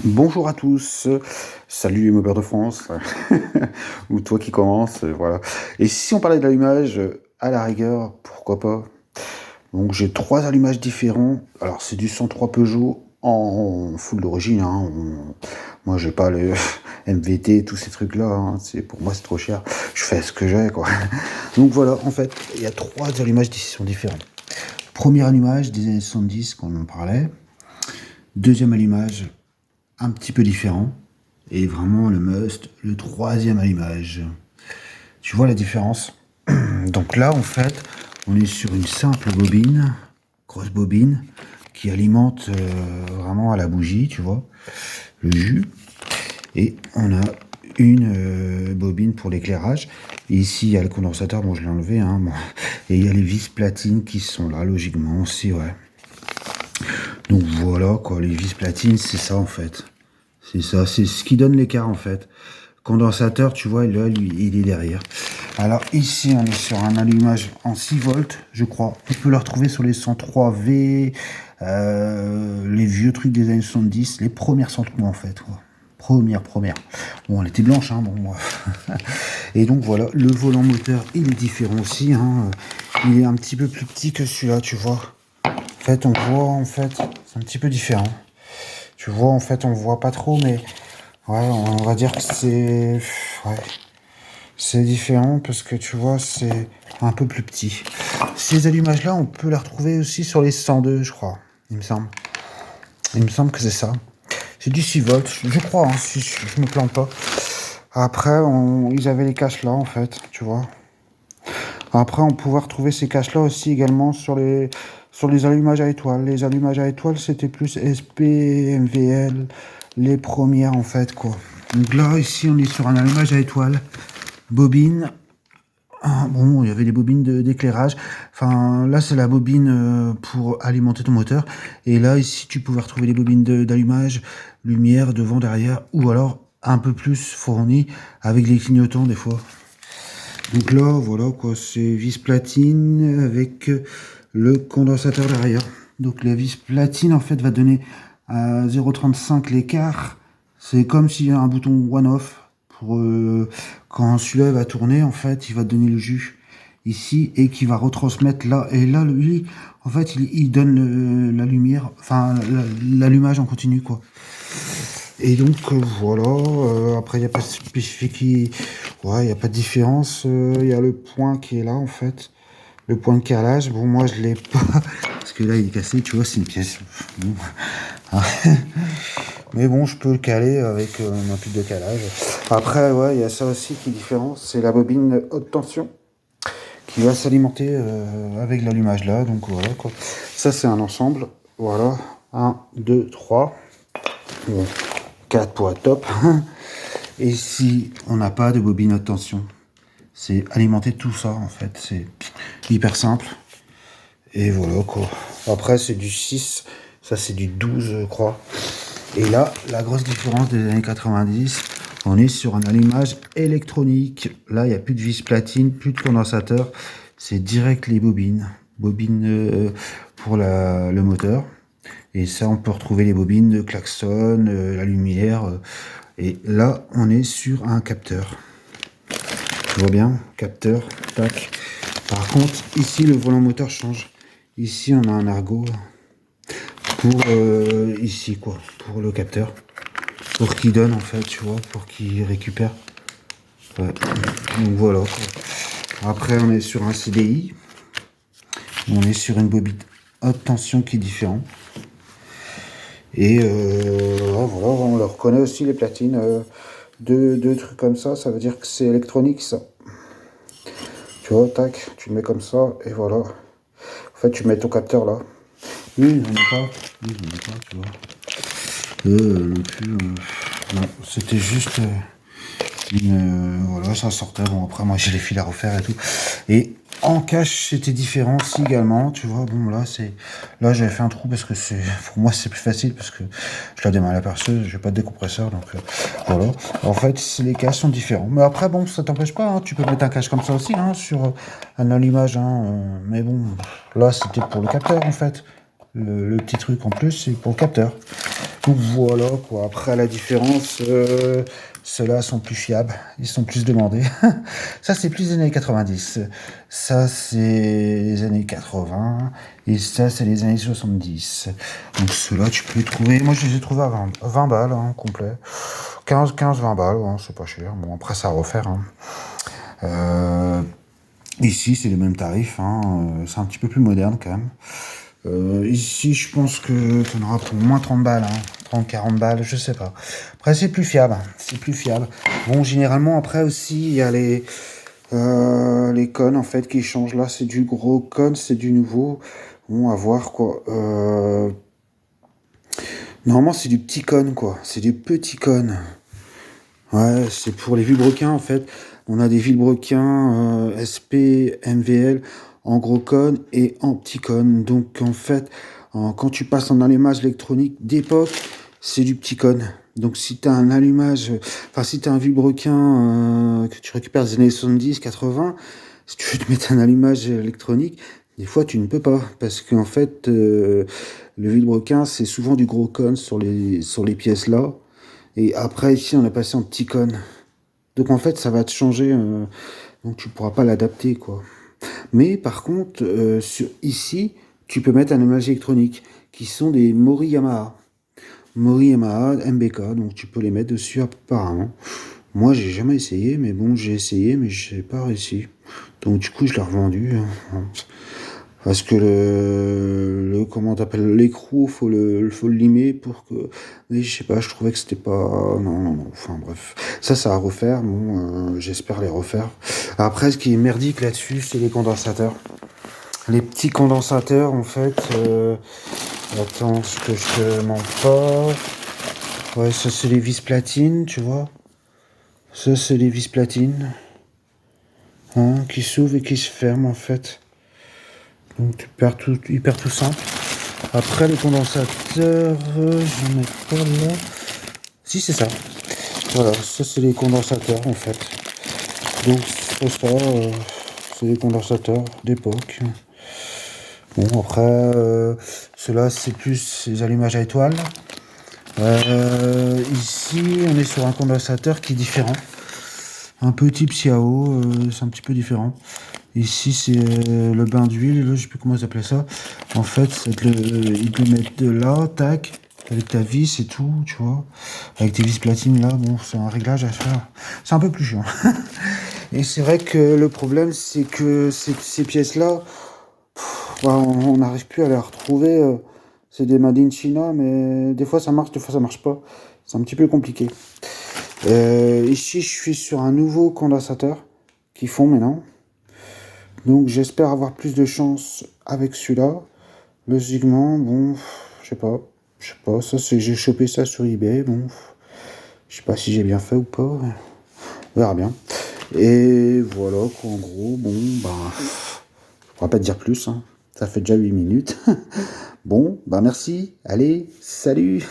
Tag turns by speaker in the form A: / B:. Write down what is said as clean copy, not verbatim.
A: Bonjour à tous, salut les mobbers de France, ou toi qui commence, voilà. Et si on parlait d'allumage, à la rigueur, pourquoi pas? Donc j'ai 3 allumages différents. Alors c'est du 103 Peugeot en full d'origine, hein. Moi j'ai pas le MVT, tous ces trucs-là, hein. Pour moi c'est trop cher. Je fais ce que j'ai, quoi. Donc voilà, en fait, il y a 3 allumages qui sont différents. Premier allumage des années 70, qu'on en parlait. Deuxième allumage, un petit peu différent. Et vraiment le must, le troisième allumage. Tu vois la différence? Donc là, en fait, on est sur une simple bobine, grosse bobine, qui alimente vraiment à la bougie, tu vois, le jus. Et on a une bobine pour l'éclairage. Et ici, il y a le condensateur, bon, je l'ai enlevé, hein, bon. Et il y a les vis platines qui sont là, logiquement aussi, ouais. Donc voilà, quoi, les vis platines, c'est ça, en fait. C'est ça, c'est ce qui donne l'écart, en fait. Condensateur, tu vois, là, lui, il est derrière. Alors ici, on est sur un allumage en 6 volts, je crois. On peut le retrouver sur les 103V, les vieux trucs des années 70, les premières 103 en fait. Quoi. Première. Bon, elle était blanche, hein, bon, moi. Et donc voilà, le volant moteur, il est différent aussi. Hein. Il est un petit peu plus petit que celui-là, tu vois. En fait, on voit, en fait, c'est un petit peu différent. Tu vois, en fait, on voit pas trop, mais ouais, on va dire que c'est... Ouais. C'est différent parce que tu vois, c'est un peu plus petit. Ces allumages-là, on peut les retrouver aussi sur les 102, je crois. Il me semble. Il me semble que c'est ça. C'est du 6 volts, je crois, hein, si je me plante pas. Après, ils avaient les caches là, en fait, tu vois. Après, on pouvait retrouver ces caches-là aussi également sur les allumages à étoiles. Les allumages à étoiles, c'était plus SP, MVL, les premières, en fait, quoi. Donc là, ici, on est sur un allumage à étoiles. Bobine. Ah, bon, il y avait des bobines d'éclairage. Enfin, là, c'est la bobine pour alimenter ton moteur. Et là, ici, tu pouvais retrouver les bobines d'allumage, lumière, devant, derrière, ou alors un peu plus fourni avec les clignotants des fois. Donc là, voilà quoi, c'est vis platine avec le condensateur derrière. Donc la vis platine, en fait, va donner à 0,35 l'écart. C'est comme s'il y a un bouton on-off. Quand celui-là va tourner, en fait, il va donner le jus ici et qui va retransmettre là. Et là, lui, en fait, il donne la lumière, enfin, l'allumage en continu, quoi. Et donc, voilà. Après, il n'y a pas de spécifique. Ouais, il n'y a pas de différence. Il y a le point qui est là, en fait. Le point de calage. Bon, moi, je l'ai pas. Parce que là, il est cassé, tu vois, c'est une pièce. Bon. Mais bon, je peux le caler avec ma pile de calage. Après, ouais, il y a ça aussi qui est différent. C'est la bobine haute tension qui va s'alimenter avec l'allumage là. Donc voilà, quoi. Ça, c'est un ensemble. Voilà. 1, 2, 3. Bon. 4 pour être top. Et si on n'a pas de bobine haute tension, c'est alimenter tout ça, en fait. C'est hyper simple. Et voilà, quoi. Après, c'est du 6. Ça, c'est du 12, je crois. Et là, la grosse différence des années 90, on est sur un allumage électronique. Là, il n'y a plus de vis platine, plus de condensateur. C'est direct les bobines. Bobines pour le moteur. Et ça, on peut retrouver les bobines de klaxon, la lumière. Et là, on est sur un capteur. Tu vois bien, capteur, tac. Par contre, ici, le volant moteur change. Ici, on a un argot pour ici, quoi, pour le capteur. Pour qu'il donne, en fait, tu vois, pour qu'il récupère. Ouais. Donc voilà, quoi. Après, on est sur un CDI. On est sur une bobine haute tension qui est différente. Et voilà, on le reconnaît aussi les platines. Deux trucs comme ça veut dire que c'est électronique, ça. Tu vois, tac, tu le mets comme ça, et voilà. En fait, tu mets ton capteur là. Oui, j'en ai pas. Oui, j'en ai pas, tu vois. Non plus. Non, c'était juste voilà, ça sortait. Bon, après, moi, j'ai les fils à refaire et tout. Et en cache, c'était différent aussi également, tu vois. Bon, là, j'avais fait un trou parce que pour moi, c'est plus facile parce que je la démarre à la perceuse, j'ai pas de décompresseur, donc voilà. En fait, les caches sont différents. Mais après, bon, ça t'empêche pas, hein, tu peux mettre un cache comme ça aussi, hein, sur un allumage, hein, mais bon, là, c'était pour le capteur, en fait. Le petit truc en plus, c'est pour le capteur. Donc voilà quoi. Après la différence, ceux-là sont plus fiables, ils sont plus demandés. Ça c'est plus les années 90. Ça c'est les années 80 et ça c'est les années 70. Donc ceux-là tu peux les trouver. Moi je les ai trouvés à 20 balles hein, complet. 15-20 balles, hein, c'est pas cher. Bon après ça à refaire. Hein. Euh, Ici c'est les mêmes tarifs. Hein. C'est un petit peu plus moderne quand même. Ici, je pense que tu en auras pour au moins 30 balles, hein. 30-40 balles, je sais pas. Après, c'est plus fiable, c'est plus fiable. Bon, généralement, après aussi, il y a les cônes, en fait, qui changent. Là, c'est du gros cône, c'est du nouveau. Bon, à voir, quoi. Normalement, c'est du petit cône, quoi. C'est du petit cône. Ouais, c'est pour les vilebrequins, en fait. On a des vilebrequins SP, MVL, en gros cône et en petit cône. Donc, en fait, quand tu passes en allumage électronique d'époque, c'est du petit cône. Donc, si tu as un allumage, enfin, si tu as un vilebrequin que tu récupères des années 70, 80, si tu veux te mettre un allumage électronique, des fois, tu ne peux pas. Parce qu'en fait, le vilebrequin, c'est souvent du gros cône sur les pièces là. Et après, ici, on est passé en petit cône. Donc, en fait, ça va te changer. Donc, tu pourras pas l'adapter, quoi. Mais, par contre, ici, tu peux mettre un allumage électronique qui sont des Mori Yamaha. Mori Yamaha MBK. Donc, tu peux les mettre dessus apparemment. Moi, j'ai jamais essayé, mais bon, j'ai essayé, mais j'ai pas réussi. Donc, du coup, je l'ai revendu. Hein. Parce que comment t'appelles, l'écrou, faut le limer pour que, mais je sais pas, je trouvais que c'était pas, non, enfin bref. Ça à refaire, bon, j'espère les refaire. Après, ce qui est merdique là-dessus, c'est les condensateurs. Les petits condensateurs, en fait, attends, ce que je te mens pas. Ouais, ça c'est les vis platines, tu vois. Ça c'est les vis platines, hein, qui s'ouvrent et qui se ferment, en fait. Donc il perd tout simple. Après les condensateurs, j'en ai pas là. Si c'est ça. Voilà, ça c'est les condensateurs en fait. Donc c'est ça, c'est les condensateurs d'époque. Bon après, ceux-là c'est plus les allumages à étoiles. Ici on est sur un condensateur qui est différent. Un peu type Xiao, c'est un petit peu différent. Ici, c'est le bain d'huile, là, je sais plus comment ils appelaient ça. En fait, ils te le mettent de là, tac, avec ta vis et tout, tu vois. Avec tes vis platines, là, bon, c'est un réglage à faire. C'est un peu plus chiant. Et c'est vrai que le problème, c'est que ces pièces-là, bah, on n'arrive plus à les retrouver. C'est des Made in China, mais des fois ça marche, des fois ça marche pas. C'est un petit peu compliqué. Ici, je suis sur un nouveau condensateur qui font maintenant. Donc j'espère avoir plus de chance avec celui-là. Logiquement, bon, je sais pas. Ça c'est j'ai chopé ça sur eBay. Bon, je sais pas si j'ai bien fait ou pas. On verra bien. Et voilà quoi, en gros, bon, bah, on va pas te dire plus. Hein. Ça fait déjà 8 minutes. Bon, bah merci. Allez, salut.